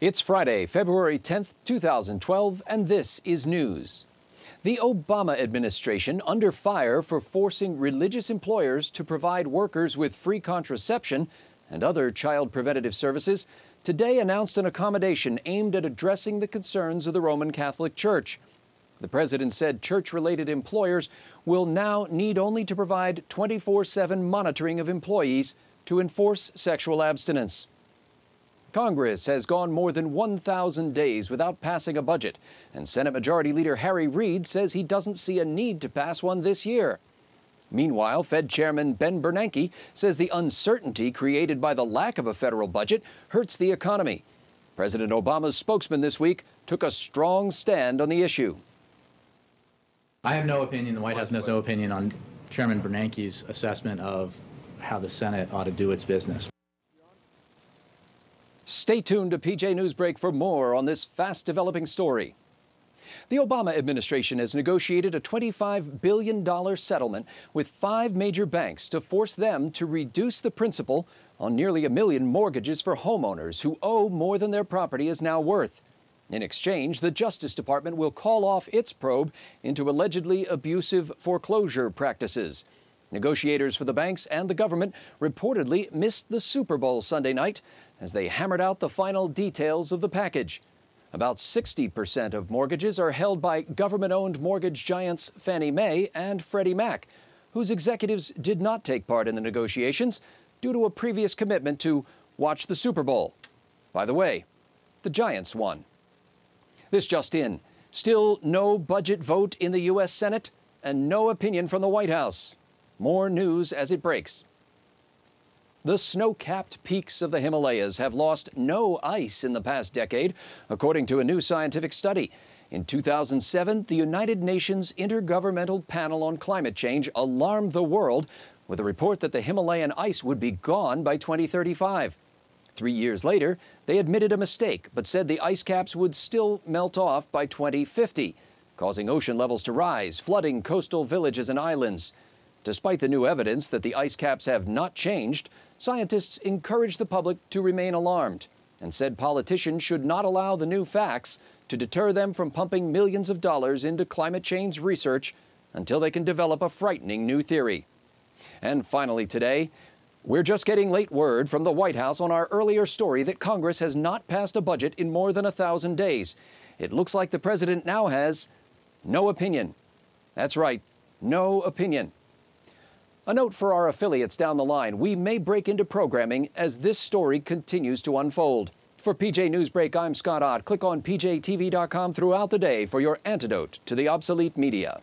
It's Friday, February 10th, 2012, and this is news. The Obama administration under fire for forcing religious employers to provide workers with free contraception and other child preventative services today announced an accommodation aimed at addressing the concerns of the Roman Catholic Church. The president said church-related employers will now need only to provide 24/7 monitoring of employees to enforce sexual abstinence. Congress has gone more than 1,000 days without passing a budget, and Senate Majority Leader Harry Reid says he doesn't see a need to pass one this year. Meanwhile, Fed Chairman Ben Bernanke says the uncertainty created by the lack of a federal budget hurts the economy. President Obama's spokesman this week took a strong stand on the issue. I have no opinion, the White House has no opinion on Chairman Bernanke's assessment of how the Senate ought to do its business. Stay tuned to PJ Newsbreak for more on this fast-developing story. The Obama administration has negotiated a $25 billion settlement with 5 major banks to force them to reduce the principal on nearly 1 million mortgages for homeowners who owe more than their property is now worth. In exchange, the Justice Department will call off its probe into allegedly abusive foreclosure practices. Negotiators for the banks and the government reportedly missed the Super Bowl Sunday night as they hammered out the final details of the package. About 60% of mortgages are held by government-owned mortgage giants Fannie Mae and Freddie Mac, whose executives did not take part in the negotiations due to a previous commitment to watch the Super Bowl. By the way, the Giants won. This just in. Still no budget vote in the U.S. Senate and no opinion from the White House. More news as it breaks. The snow-capped peaks of the Himalayas have lost no ice in the past decade, according to a new scientific study. In 2007, the United Nations Intergovernmental Panel on Climate Change alarmed the world with a report that the Himalayan ice would be gone by 2035. 3 years later, they admitted a mistake, but said the ice caps would still melt off by 2050, causing ocean levels to rise, flooding coastal villages and islands. Despite the new evidence that the ice caps have not changed, scientists encouraged the public to remain alarmed and said politicians should not allow the new facts to deter them from pumping millions of dollars into climate change research until they can develop a frightening new theory. And finally today, we're just getting late word from the White House on our earlier story that Congress has not passed a budget in more than 1,000 days. It looks like the president now has no opinion. That's right, no opinion. A note for our affiliates down the line, we may break into programming as this story continues to unfold. For PJ Newsbreak, I'm Scott Ott. Click on pjtv.com throughout the day for your antidote to the obsolete media.